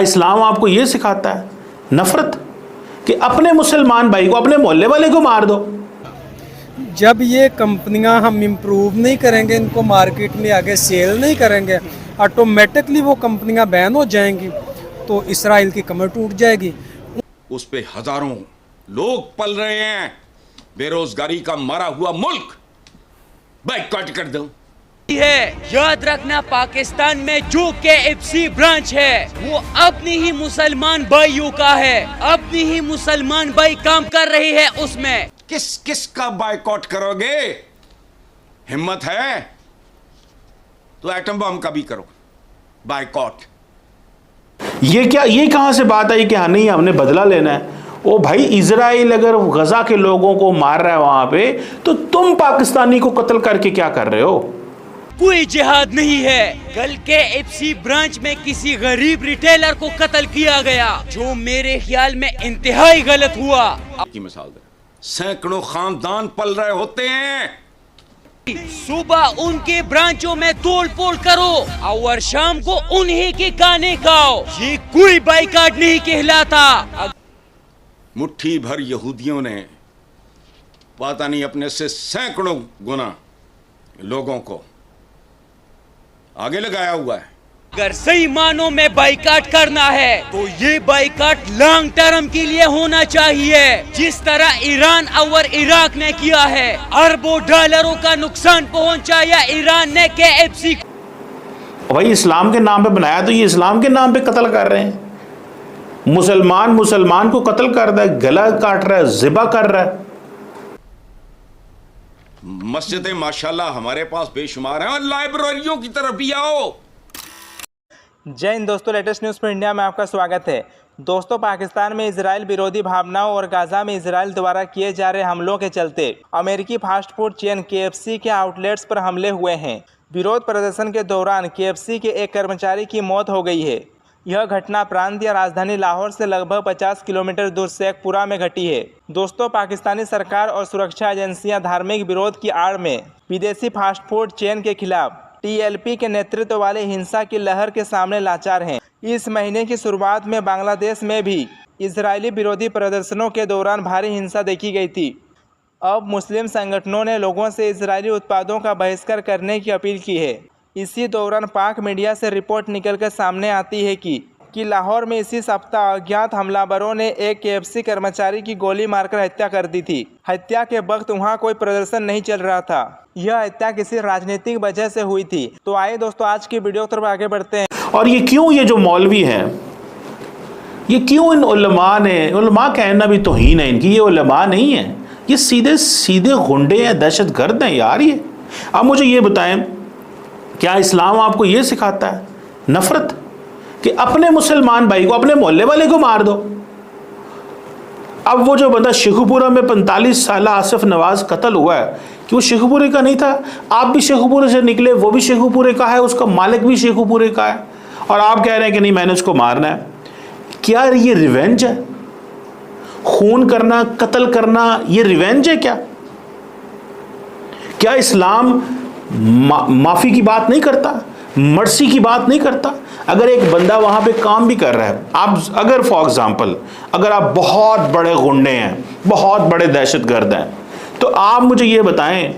इस्लाम आपको ये सिखाता है नफरत, कि अपने मुसलमान भाई को, अपने मोहल्ले वाले को मार दो। जब ये कंपनियां हम इम्प्रूव नहीं करेंगे, इनको मार्केट में आगे सेल नहीं करेंगे, ऑटोमेटिकली वो कंपनियां बैन हो जाएंगी, तो इसराइल की कमर टूट जाएगी। उस पे हजारों लोग पल रहे हैं, बेरोजगारी का मरा हुआ मुल्क, बाइकआउट कर दो। है याद रखना, पाकिस्तान में जो KFC ब्रांच है वो अपनी ही मुसलमान भाइयों का है, अपनी ही मुसलमान भाई काम कर रहे हैं उसमें। किस किस का बाइकआउट करोगे? हिम्मत है तो एटम बम का भी करो बाइकआउट। ये क्या, ये कहां से बात आई कि हाँ नहीं हमने बदला लेना है? ओ भाई, इजराइल अगर गजा के लोगों को मार रहा है वहां पे, तो तुम पाकिस्तानी को कत्ल करके क्या कर रहे हो? कोई जिहाद नहीं है। कल KFC ब्रांच में किसी गरीब रिटेलर को कत्ल किया गया, जो मेरे ख्याल में इंतहाई गलत हुआ। की मिसाल दे, सैकड़ों खानदान पल रहे होते हैं। सुबह उनके ब्रांचों में तोड़ फोड़ करो और शाम को उन्हीं के गाने गाओ, ये कोई बाइकआउट नहीं कहलाता। मुट्ठी भर यहूदियों ने पता नहीं अपने से सैकड़ों गुना लोगों को आगे लगाया हुआ है। अगर सही मानों में बाइकआउट करना है तो ये बाइकआउट लॉन्ग टर्म के लिए होना चाहिए, जिस तरह ईरान और इराक ने किया है। अरबों डॉलरों का नुकसान पहुंचाया ईरान ने KFC को। भाई इस्लाम के नाम पे बनाया, तो ये इस्लाम के नाम पे कत्ल कर रहे हैं। मुसलमान को कत्ल कर रहा है, गला काट रहा है, ज़िबा कर रहा है। मस्जिदें माशाल्लाह हमारे पास बेशुमार हैं, और लाइब्रेरियों की तरफ भी आओ। जय हिंद दोस्तों, लेटेस्ट न्यूज़ पर इंडिया में आपका स्वागत है। दोस्तों, पाकिस्तान में इजराइल विरोधी भावनाओं और गाजा में इजराइल द्वारा किए जा रहे हमलों के चलते अमेरिकी फास्ट फूड चेन KFC के आउटलेट्स पर हमले हुए हैं। विरोध प्रदर्शन के दौरान KFC के एक कर्मचारी की मौत हो गई है। यह घटना प्रांतीय राजधानी लाहौर से लगभग 50 किलोमीटर दूर शेखपुरा में घटी है। दोस्तों, पाकिस्तानी सरकार और सुरक्षा एजेंसियां धार्मिक विरोध की आड़ में विदेशी फास्ट फूड चेन के खिलाफ TLP के नेतृत्व वाले हिंसा की लहर के सामने लाचार हैं। इस महीने की शुरुआत में बांग्लादेश में भी इजरायली विरोधी प्रदर्शनों के दौरान भारी हिंसा देखी गई थी। अब मुस्लिम संगठनों ने लोगों से इजरायली उत्पादों का बहिष्कार करने की अपील की है। इसी दौरान पाक मीडिया से रिपोर्ट निकलकर सामने आती है कि लाहौर में इसी सप्ताह अज्ञात हमलावरों ने एक KFC कर्मचारी की गोली मारकर हत्या कर दी थी। हत्या के वक्त वहां कोई प्रदर्शन नहीं चल रहा था। यह हत्या किसी राजनीतिक वजह से हुई थी। तो आइए दोस्तों, आज की वीडियो की तरफ आगे बढ़ते हैं। और ये क्यों, ये जो मौलवी हैं, ये क्यों इन उलमा ने, उलमा कहना भी तौहीन है इनकी, ये उलमा नहीं है, ये सीधे सीधे गुंडे हैं, दहशतगर्द हैं यार ये। अब मुझे ये बताएं, क्या इस्लाम आपको ये सिखाता है नफरत, कि अपने मुसलमान भाई को, अपने मोहल्ले वाले को मार दो? अब वो जो बंदा शेखुपुरा में 45 साल आसिफ नवाज कत्ल हुआ है, कि वो शेखुपुरे का नहीं था? आप भी शेखुपुरे से निकले, वो भी शेखुपुरे का है, उसका मालिक भी शेखुपुरे का है, और आप कह रहे हैं कि नहीं मैंने उसको मारना है। क्या ये रिवेंज है? खून करना, कत्ल करना, ये रिवेंज है क्या? क्या इस्लाम माफी की बात नहीं करता, मर्सी की बात नहीं करता? अगर एक बंदा वहां पे काम भी कर रहा है, आप अगर फॉर एग्जांपल अगर आप बहुत बड़े गुंडे हैं, बहुत बड़े दहशतगर्द हैं, तो आप मुझे ये बताएं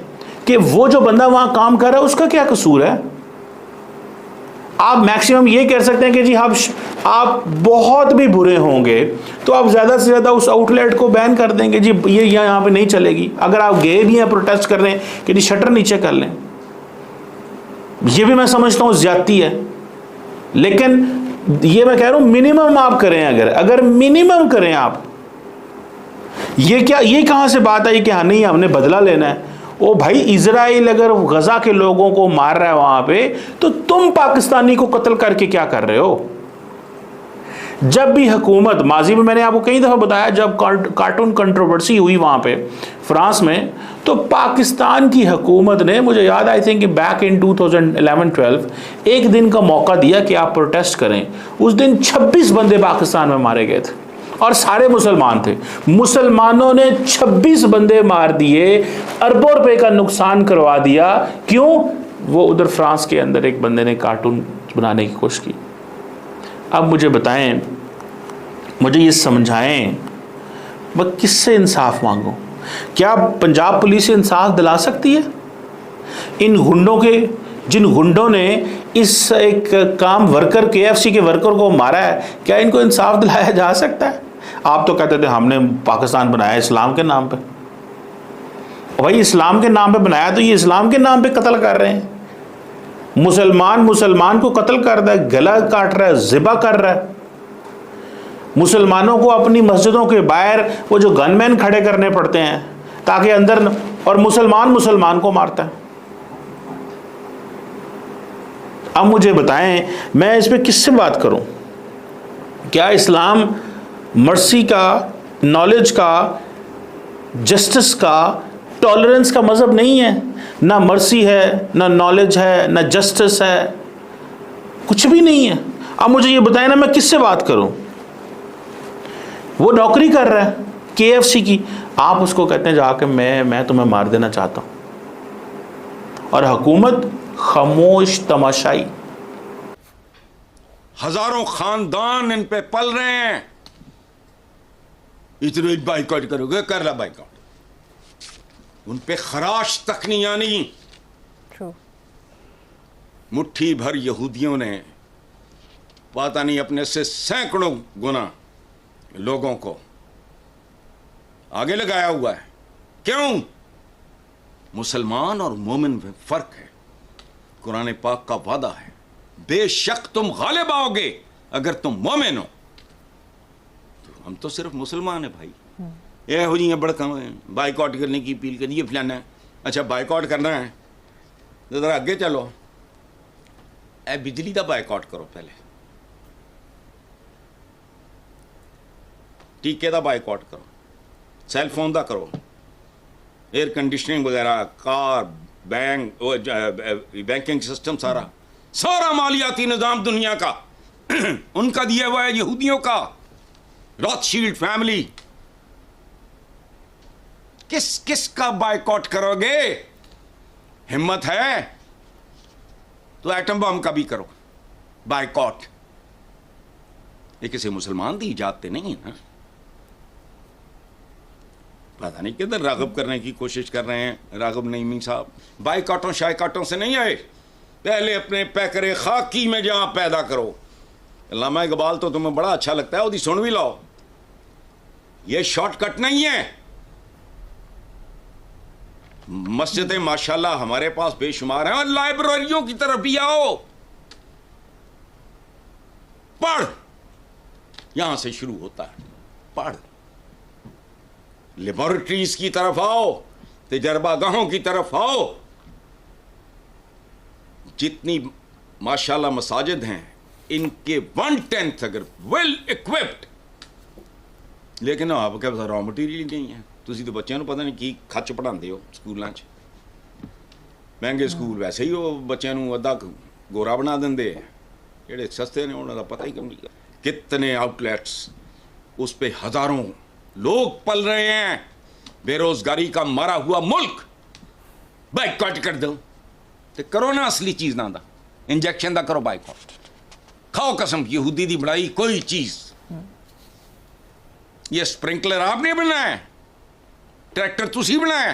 कि वो जो बंदा वहां काम कर रहा है उसका क्या कसूर है? आप मैक्सिमम ये कह सकते हैं कि जी आप बहुत भी बुरे होंगे तो आप ज़्यादा से ज़्यादा उस आउटलेट को बैन कर देंगे, जी ये यहाँ पे नहीं चलेगी। अगर आप गए भी हैं प्रोटेस्ट कर रहे हैं कि जी शटर नीचे कर लें, ये भी मैं समझता हूँ ज्यादती है, लेकिन ये मैं कह रहा हूँ मिनिमम आप करें। अगर मिनिमम करें आप, ये क्या, ये कहाँ से बात आई कि हाँ नहीं हमने बदला लेना है? ओ भाई, इजराइल अगर गजा के लोगों को मार रहा है वहां पे, तो तुम पाकिस्तानी को कत्ल करके क्या कर रहे हो? जब भी हुकूमत, माजी में मैंने आपको कई दफ़ा बताया, जब कार्टून कंट्रोवर्सी हुई वहाँ पे फ्रांस में, तो पाकिस्तान की हुकूमत ने, मुझे याद आई थिंक बैक इन 2011-12 एक दिन का मौका दिया कि आप प्रोटेस्ट करें। उस दिन 26 बंदे पाकिस्तान में मारे गए थे और सारे मुसलमान थे। मुसलमानों ने 26 बंदे मार दिए, अरबों रुपए का नुकसान करवा दिया। क्यों? वो उधर फ्रांस के अंदर एक बंदे ने कार्टून बनाने की कोशिश की। अब मुझे बताएं, मुझे ये समझाएं, मैं किससे इंसाफ मांगूं? क्या पंजाब पुलिस से इंसाफ दिला सकती है? इन गुंडों के, जिन गुंडों ने इस एक काम वर्कर, KFC के वर्कर को मारा है, क्या इनको इंसाफ दिलाया जा सकता है? आप तो कहते थे हमने पाकिस्तान बनाया इस्लाम के नाम पे। भाई इस्लाम के नाम पे बनाया तो ये इस्लाम के नाम पे कत्ल कर रहे हैं। मुसलमान को कत्ल कर रहा है, गला काट रहा है, ज़िबा कर रहा है। मुसलमानों को अपनी मस्जिदों के बाहर वो जो गनमैन खड़े करने पड़ते हैं ताकि अंदर और मुसलमान को मारता है। अब मुझे बताएं, मैं इस पे किससे बात करूं? क्या इस्लाम मर्सी का, नॉलेज का, जस्टिस का, टॉलरेंस का मज़हब नहीं है? ना मर्सी है, ना नॉलेज है, ना जस्टिस है, कुछ भी नहीं है। अब मुझे ये बताएं ना, मैं किससे बात करूं? वो नौकरी कर रहा है KFC की, आप उसको कहते हैं जाके मैं तुम्हें मार देना चाहता हूं, और हुकूमत खामोश तमाशाई। हजारों खानदान इन पे पल रहे हैं। इतने बाइकआउट करोगे, कर ला बाइकआउट। उन पे खराश तक नहीं आनी। मुट्ठी भर यहूदियों ने पता नहीं अपने से सैकड़ों गुना लोगों को आगे लगाया हुआ है। क्यों? मुसलमान और मोमिन में फर्क है। कुरान पाक का वादा है, बेशक तुम गालिब आओगे अगर तुम मोमिन हो। तो हम तो सिर्फ मुसलमान है भाई। ये हो जी बड़का बाइकआउट करने की अपील करिए, फलाना है। अच्छा बाइकआउट करना है तो जरा आगे चलो, ए बिजली का बाइकआउट करो, पहले टीके का बाइकआउट करो, सैल फोन का करो, एयर कंडीशनिंग वगैरह, कार, बैंकिंग सिस्टम, सारा मालियाती निज़ाम दुनिया का उनका दिया हुआ है, यहूदियों का, रॉथशील्ड फैमिली। किस का बाइकआउट करोगे? हिम्मत है तो एटम बम का भी करो बाइकआउट। ये किसी मुसलमान की इजाजत नहीं है ना। पता नहीं किधर राग़िब करने की कोशिश कर रहे हैं राग़िब नईमी साहब। बाइकआउटों शाइकआउटों से नहीं आए, पहले अपने पैकरे खाकी में जहां पैदा करो। अल्लामा इकबाल तो तुम्हें बड़ा अच्छा लगता है, वो सुन भी लाओ। ये शॉर्टकट नहीं है। मस्जिदें माशाल्लाह हमारे पास बेशुमार हैं, और लाइब्रेरियों की तरफ भी आओ, पढ़। यहां से शुरू होता है, पढ़। लेबोरेटरीज की तरफ आओ, तजर्बागाहों की तरफ आओ। जितनी माशाल्लाह मसाजिद हैं, इनके 1/10 अगर वेल इक्विप्ड, लेकिन आप क्या रॉ मटीरियल नहीं है। ਤੁਸੀਂ तो बच्चों को पता नहीं की खच पढ़ाते हो स्कूलों, महंगे स्कूल वैसे ही वो बच्चों को अद्धा गोरा बना देंगे, जेडे सस्ते ने उन्होंने पता ही कम नहीं। कितने आउटलेट्स, उस पर हजारों लोग पल रहे हैं। बेरोजगारी का मारा हुआ मुल्क, बाइकआउट कर दो तो करो ना असली चीज ना दा, इंजेक्शन का करो बाइकआउट। खाओ कसम यहूदी दी बनाई कोई चीज। ये स्प्रिंकलर आपने बनाया, ट्रैक्टर तुसी बनाया,